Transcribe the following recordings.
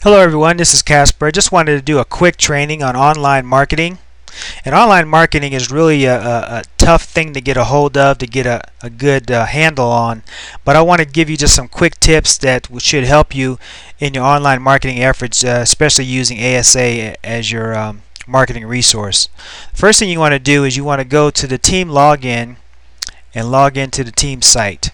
Hello everyone, this is Casper. I just wanted to do a quick training on online marketing. And online marketing is really a tough thing to get a hold of, to get a good handle on. But I want to give you just some quick tips that should help you in your online marketing efforts, especially using ASA as your marketing resource. First thing you want to do is you want to go to the team login and log into the team site.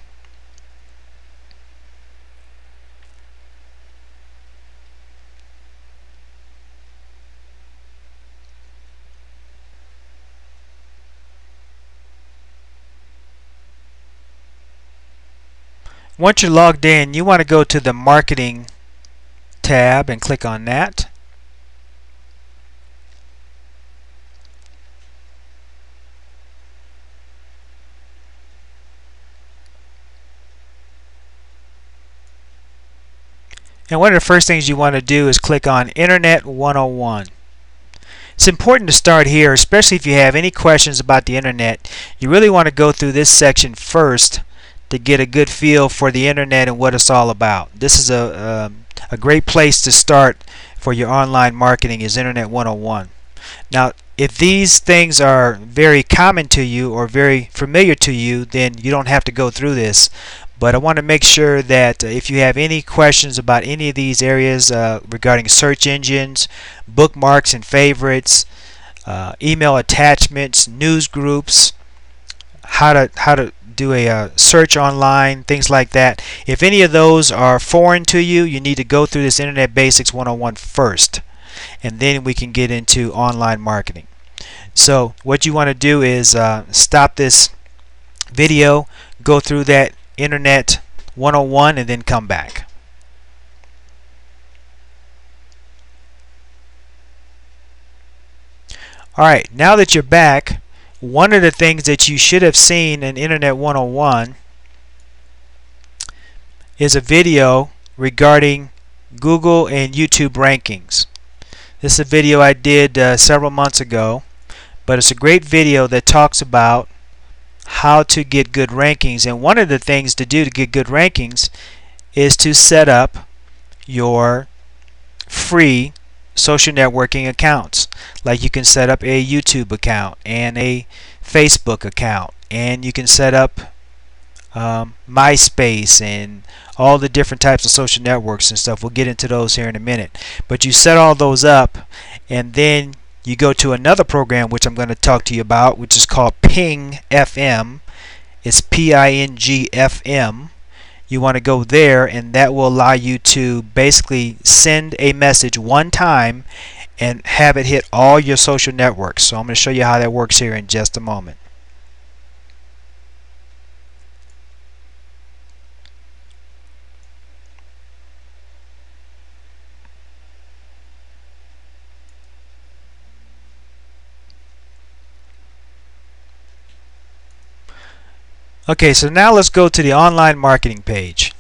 Once you're logged in, you want to go to the Marketing tab and click on that. And one of the first things you want to do is click on Internet 101. It's important to start here, especially if you have any questions about the internet. You really want to go through this section first to get a good feel for the internet and what it's all about. This is a great place to start for your online marketing, is Internet 101. Now, if these things are very common to you or very familiar to you, then you don't have to go through this. But I want to make sure that if you have any questions about any of these areas regarding search engines, bookmarks and favorites, email attachments, news groups, how to do a search online, things like that. If any of those are foreign to you, you need to go through this Internet Basics 101 first, and then we can get into online marketing. So what you want to do is stop this video, go through that Internet 101, and then come back. Alright, now that you're back, one of the things that you should have seen in Internet 101 is a video regarding Google and YouTube rankings. This is a video I did several months ago, but it's a great video that talks about how to get good rankings. And one of the things to do to get good rankings is to set up your free social networking accounts. Like you can set up a YouTube account and a Facebook account, and you can set up MySpace and all the different types of social networks and stuff. We'll get into those here in a minute. But you set all those up, and then you go to another program which I'm going to talk to you about, which is called Ping FM. It's Ping FM. You want to go there, and that will allow you to basically send a message one time and have it hit all your social networks. So I'm going to show you how that works here in just a moment. Okay, so now let's go to the online marketing page.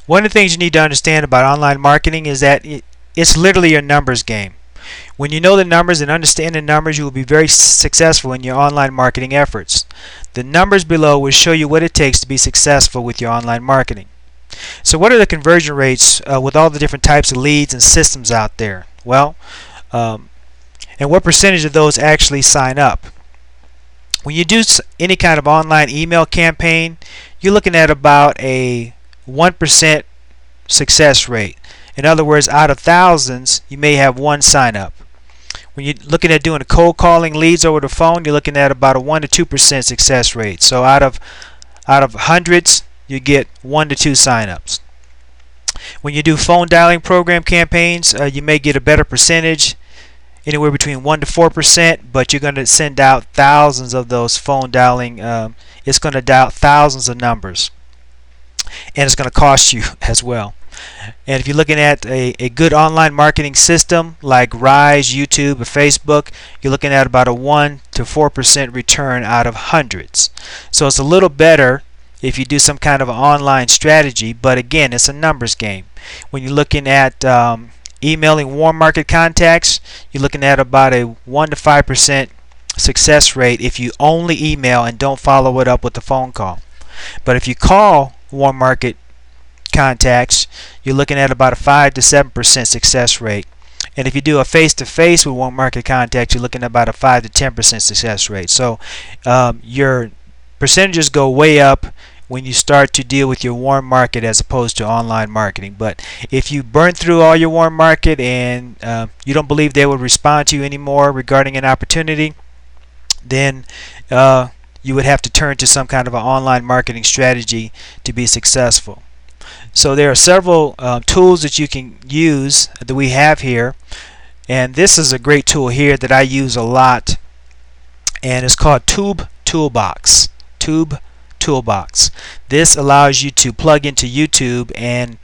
One of the things you need to understand about online marketing is that it's literally a numbers game. When you know the numbers and understand the numbers, you will be very successful in your online marketing efforts. The numbers below will show you what it takes to be successful with your online marketing. So what are the conversion rates with all the different types of leads and systems out there? Well, and what percentage of those actually sign up? When you do any kind of online email campaign, you're looking at about a 1% success rate. In other words, out of thousands, you may have one sign up. When you're looking at doing cold calling leads over the phone, you're looking at about a 1 to 2% success rate. So out of hundreds, you get 1 to 2 signups. When you do phone dialing program campaigns, you may get a better percentage, anywhere between 1 to 4%, but you're going to send out thousands of those phone dialing. It's going to dial thousands of numbers, and it's going to cost you as well. And if you're looking at a good online marketing system like Rise, YouTube, or Facebook, you're looking at about a 1 to 4% return out of hundreds. So it's a little better if you do some kind of an online strategy, but again, it's a numbers game. When you're looking at emailing warm market contacts, you're looking at about a 1 to 5% success rate if you only email and don't follow it up with a phone call. But if you call warm market contacts, you're looking at about a 5 to 7% success rate. And if you do a face-to-face with warm market contacts, you're looking at about a 5 to 10% success rate. So your percentages go way up when you start to deal with your warm market as opposed to online marketing. But if you burn through all your warm market and you don't believe they will respond to you anymore regarding an opportunity, then you would have to turn to some kind of an online marketing strategy to be successful. So there are several tools that you can use that we have here, and this is a great tool here that I use a lot, and it's called Tube Toolbox. Tube Toolbox. This allows you to plug into YouTube, and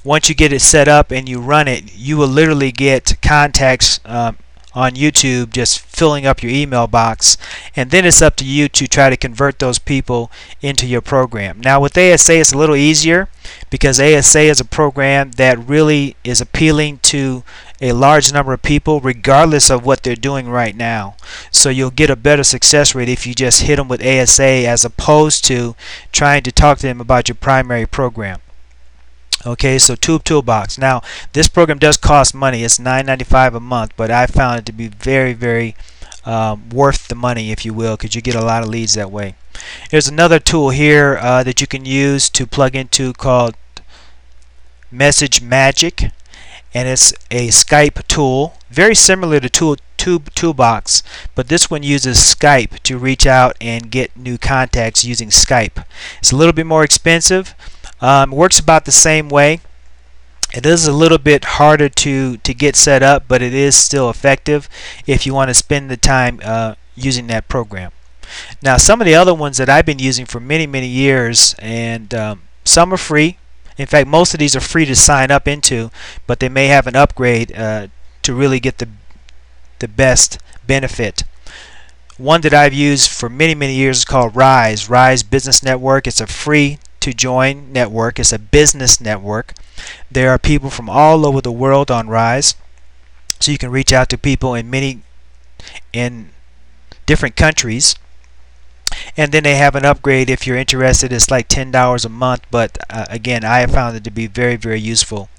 once you get it set up and you run it, you will literally get contacts on YouTube just filling up your email box, and then it's up to you to try to convert those people into your program. Now with ASA it's a little easier because ASA is a program that really is appealing to a large number of people regardless of what they're doing right now. So you'll get a better success rate if you just hit them with ASA as opposed to trying to talk to them about your primary program. Okay, so Tube Toolbox. Now this program does cost money. It's $9.95 a month, but I found it to be very worth the money, if you will, because you get a lot of leads that way. There's another tool here that you can use to plug into called Message Magic, and it's a Skype tool, very similar to Tube Toolbox, but this one uses Skype to reach out and get new contacts using Skype. It's a little bit more expensive. Works about the same way. It is a little bit harder to get set up, but it is still effective if you want to spend the time using that program. Now some of the other ones that I've been using for many years, and some are free. In fact, most of these are free to sign up into, but they may have an upgrade to really get the best benefit. One that I've used for many years is called Rise Business Network. It's a free to join network. It's a business network. There are people from all over the world on Rise, so you can reach out to people in different countries. And then they have an upgrade if you're interested. It's like $10 a month, but again, I have found it to be very useful.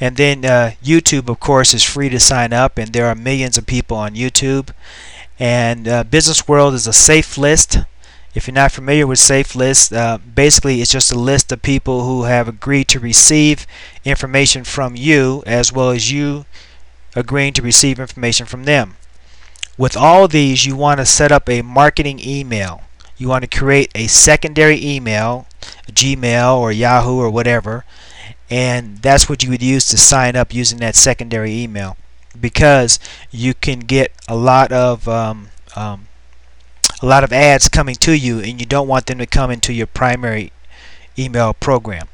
And then YouTube, of course, is free to sign up, and there are millions of people on YouTube. And Business World is a safe list. If you're not familiar with safe lists, basically it's just a list of people who have agreed to receive information from you, as well as you agreeing to receive information from them. With all these, you want to set up a marketing email. You want to create a secondary email, Gmail or Yahoo or whatever, and that's what you would use to sign up using that secondary email, because you can get a lot of ads coming to you, and you don't want them to come into your primary email program.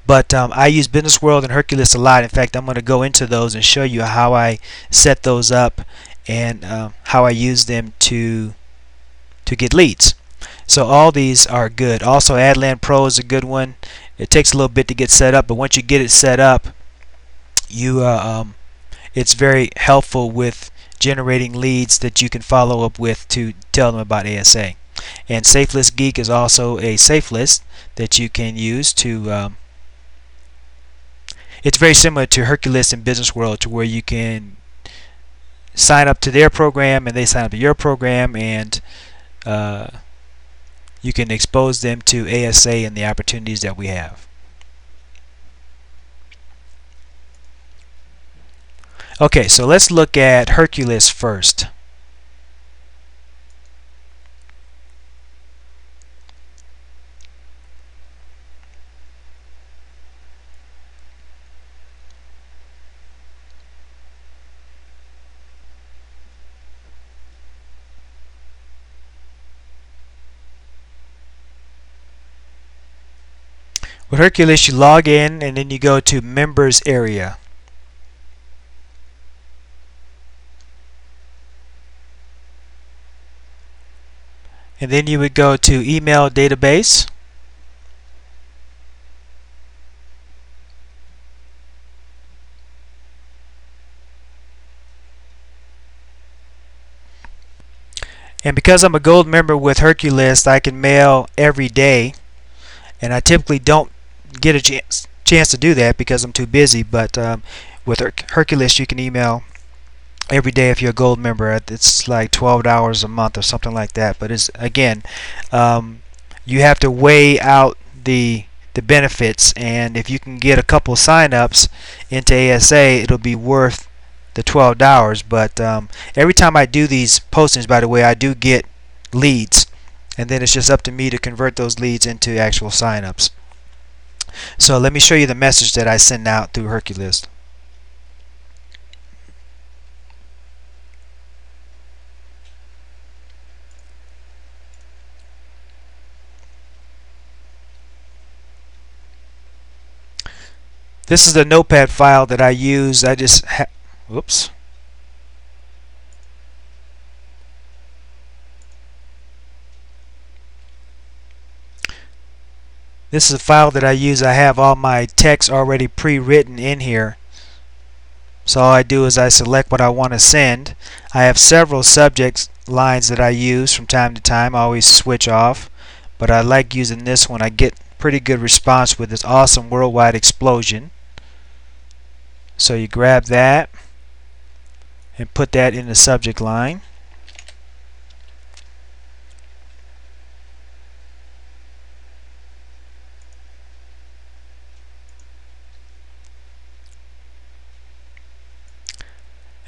But I use Business World and Hercules a lot. In fact, I'm going to go into those and show you how I set those up and how I use them to get leads. So all these are good. Also, AdLand Pro is a good one. It takes a little bit to get set up, but once you get it set up, it's very helpful with generating leads that you can follow up with to tell them about ASA. And SafeList Geek is also a safe list that you can use to it's very similar to Hercules and Business World, to where you can sign up to their program and they sign up to your program, and you can expose them to ASA and the opportunities that we have. Okay, so let's look at Hercules first. With Hercules, you log in and then you go to Members area. And then you would go to Email Database. And because I'm a gold member with Herculist, I can mail every day, and I typically don't get a chance to do that because I'm too busy, but with Herculist you can email every day if you're a gold member. It's like $12 a month or something like that, but it's, again, you have to weigh out the benefits, and if you can get a couple sign-ups into ASA, it'll be worth the $12. But every time I do these postings, by the way, I do get leads, and then it's just up to me to convert those leads into actual sign-ups. So let me show you the message that I send out through Herculist. This is the notepad file that I use. I just whoops. This is a file that I use. I have all my text already pre-written in here. So all I do is I select what I want to send. I have several subject lines that I use from time to time. I always switch off, but I like using this one. I get pretty good response with this awesome worldwide explosion. So you grab that and put that in the subject line.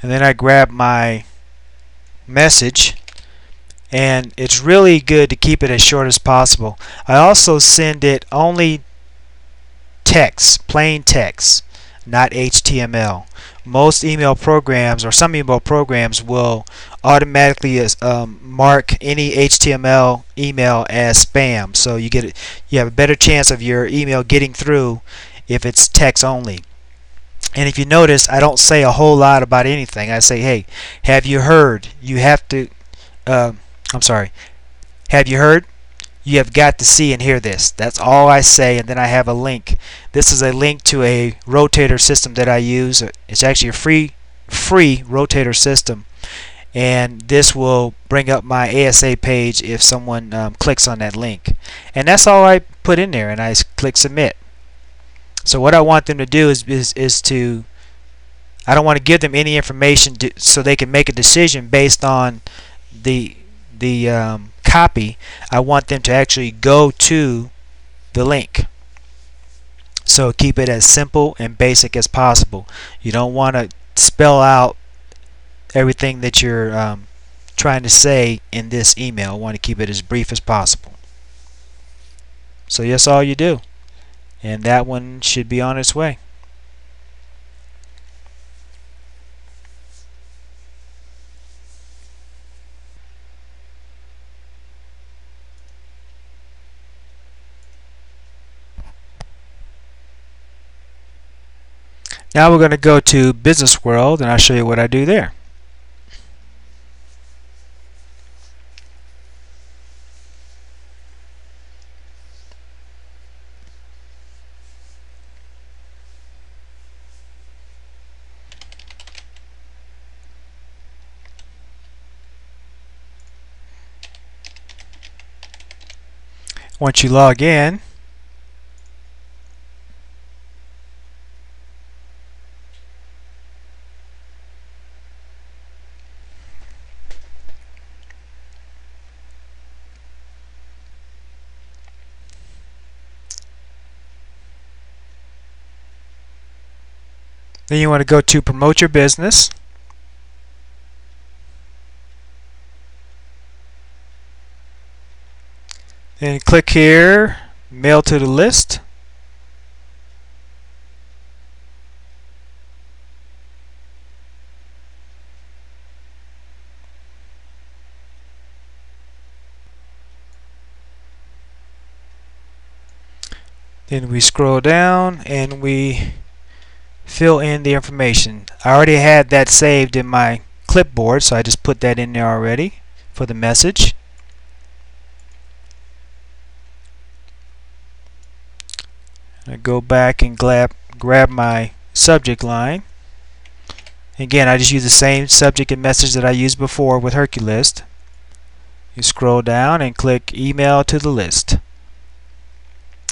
And then I grab my message, and it's really good to keep it as short as possible. I also send it only text, plain text, not HTML. Most email programs, or some email programs, will automatically mark any HTML email as spam. So you have a better chance of your email getting through if it's text only. And if you notice, I don't say a whole lot about anything. I say, hey, have you heard? You have to, I'm sorry, have you heard? You have got to see and hear this. That's all I say, and then I have a link. This is a link to a rotator system that I use. It's actually a free rotator system, and this will bring up my ASA page if someone clicks on that link. And that's all I put in there, and I click submit. So what I want them to do is to, I don't want to give them any information so they can make a decision based on the copy. I want them to actually go to the link. So keep it as simple and basic as possible. You don't want to spell out everything that you're trying to say in this email. You want to keep it as brief as possible. So that's all you do, and that one should be on its way. Now we're going to go to Business World, and I'll show you what I do there. Once you log in, then you want to go to Promote Your Business. Then click here, Mail to the List. Then we scroll down and we fill in the information. I already had that saved in my clipboard, so I just put that in there already for the message. I go back and grab my subject line. Again, I just use the same subject and message that I used before with Herculist. You scroll down and click email to the list.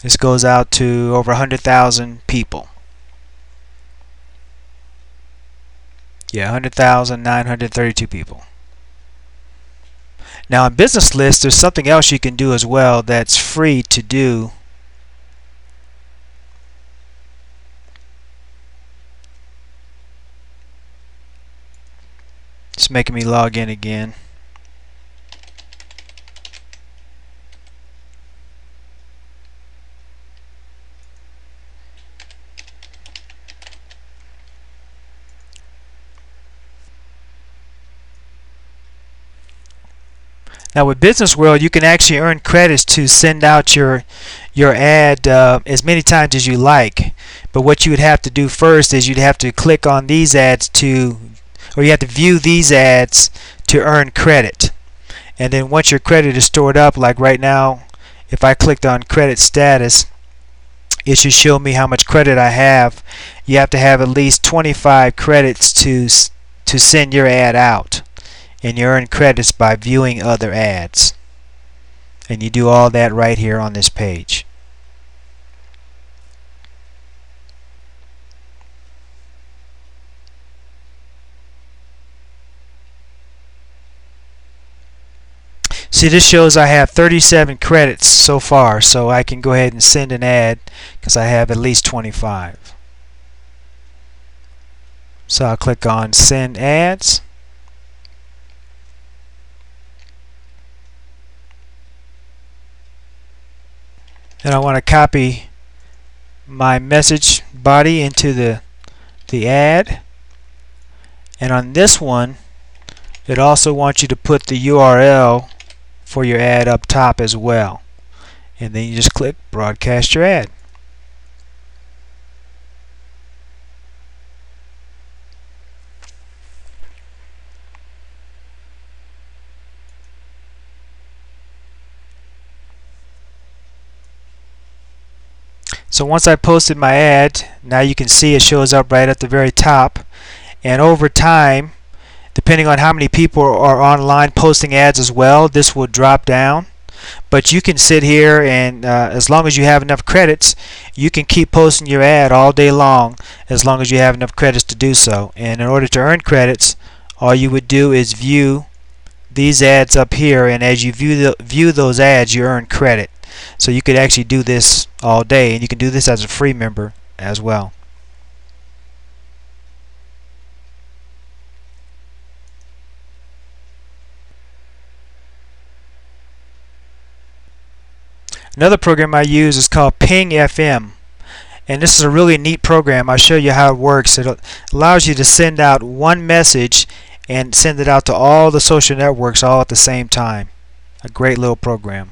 This goes out to over 100,000 people. Yeah, 100,932 people. Now in business lists, there's something else you can do as well that's free to do. It's making me log in again. Now with Business World, you can actually earn credits to send out your ad as many times as you like. But what you would have to do first is you'd have to click on these ads or you have to view these ads to earn credit. And then once your credit is stored up, like right now, if I clicked on credit status, it should show me how much credit I have. You have to have at least 25 credits to send your ad out. And you earn credits by viewing other ads. And you do all that right here on this page. See, this shows I have 37 credits so far, so I can go ahead and send an ad because I have at least 25. So I'll click on Send Ads. And I want to copy my message body into the ad. And on this one, it also wants you to put the URL for your ad up top as well. And then you just click Broadcast Your Ad. So once I posted my ad, now you can see it shows up right at the very top. And over time, depending on how many people are online posting ads as well, this will drop down. But you can sit here and as long as you have enough credits, you can keep posting your ad all day long as long as you have enough credits to do so. And in order to earn credits, all you would do is view these ads up here, and as you view those ads, you earn credit. So you could actually do this all day, and you can do this as a free member as well. Another program I use is called Ping FM, and this is a really neat program. I'll show you how it works. It allows you to send out one message and send it out to all the social networks all at the same time. A great little program.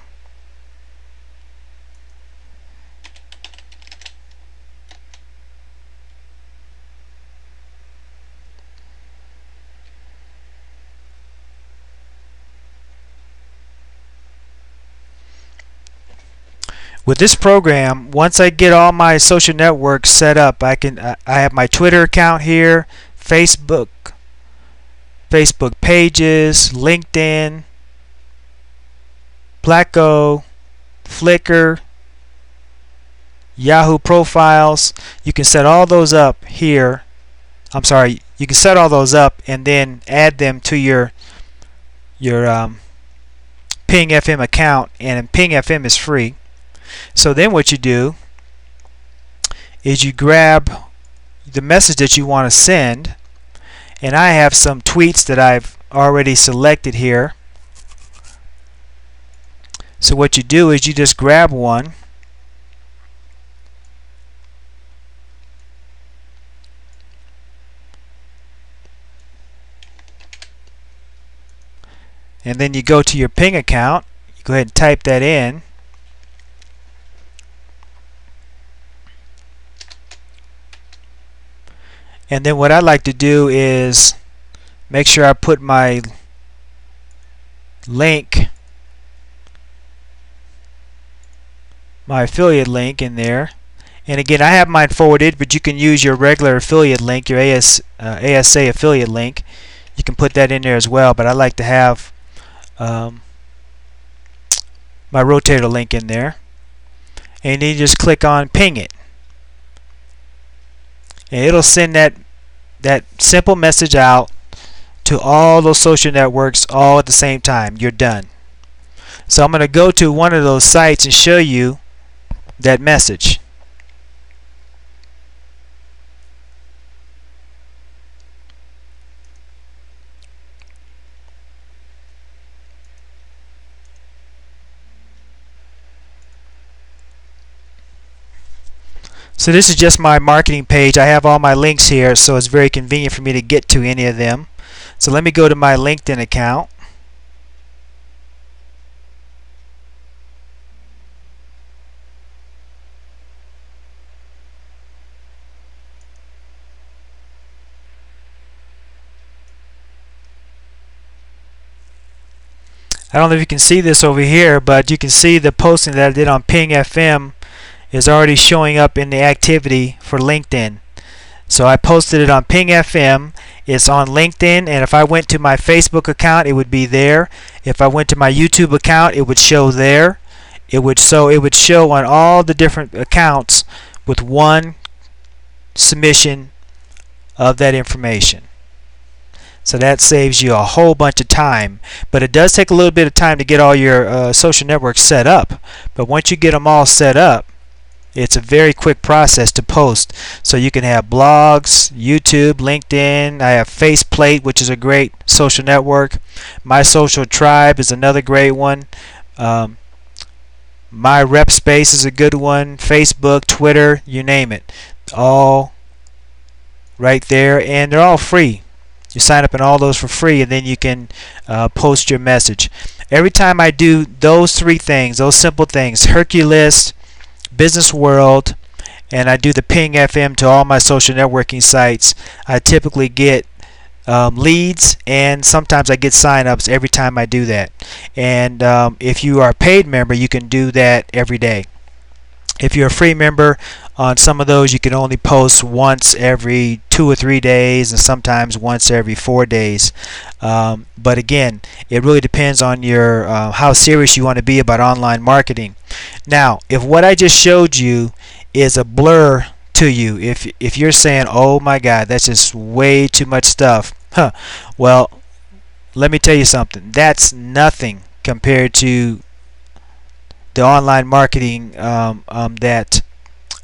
With this program, once I get all my social networks set up, I have my Twitter account here, Facebook pages, LinkedIn, Placo, Flickr, Yahoo profiles. You can set all those up here. I'm sorry, you can set all those up and then add them to your Ping FM account, and Ping FM is free. So then what you do is you grab the message that you want to send, and I have some tweets that I've already selected here. So what you do is you just grab one, and then you go to your Ping account, you go ahead and type that in. And then what I like to do is make sure I put my link, my affiliate link in there. And again, I have mine forwarded, but you can use your regular affiliate link, your ASA affiliate link. You can put that in there as well, but I like to have my rotator link in there, and then you just click on ping it, and it'll send that simple message out to all those social networks all at the same time. You're done. So I'm going to go to one of those sites and show you that message. So this is just my marketing page. I have all my links here, so it's very convenient for me to get to any of them. So let me go to my LinkedIn account. I don't know if you can see this over here, but you can see the posting that I did on Ping FM is already showing up in the activity for LinkedIn. So I posted it on Ping FM. It's on LinkedIn, and if I went to my Facebook account, it would be there. If I went to my YouTube account, it would show there. It would show on all the different accounts with one submission of that information. So that saves you a whole bunch of time, but it does take a little bit of time to get all your social networks set up. But once you get them all set up, it's a very quick process to post. So you can have blogs, YouTube, LinkedIn. I have Faceplate, which is a great social network. My Social Tribe is another great one. My Rep Space is a good one. Facebook, Twitter, you name it. All right there, and they're all free. You sign up in all those for free, and then you can post your message. Every time I do those three things, those simple things, Hercules, Business World, and I do the Ping FM to all my social networking sites, I typically get leads, and sometimes I get sign-ups every time I do that. And if you are a paid member, you can do that every day. If you're a free member, on some of those you can only post once every 2 or 3 days, and sometimes once every 4 days. But again, it really depends on your how serious you want to be about online marketing. Now, if what I just showed you is a blur to you, if you're saying, oh my God, that's just way too much stuff, well, let me tell you something. That's nothing compared to the online marketing that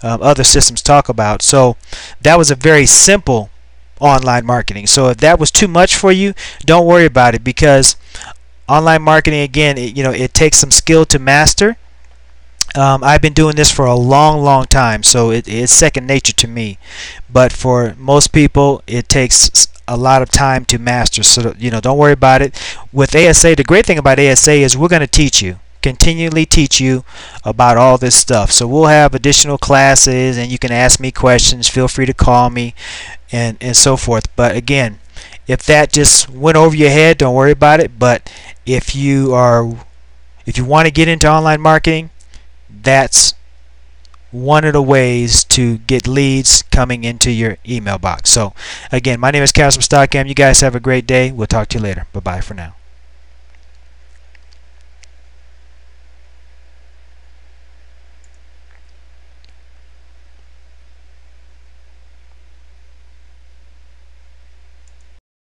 other systems talk about. So that was a very simple online marketing. So if that was too much for you, don't worry about it, because online marketing, again, it takes some skill to master. I've been doing this for a long time, so it's second nature to me. But for most people, it takes a lot of time to master. So don't worry about it. With ASA, the great thing about ASA is we're going to teach you, continually teach you about all this stuff. So we'll have additional classes, and you can ask me questions. Feel free to call me, and so forth. But again, if that just went over your head, don't worry about it. But if you want to get into online marketing, that's one of the ways to get leads coming into your email box. So again, my name is Casper Stockham. You guys have a great day. We'll talk to you later. Bye bye for now.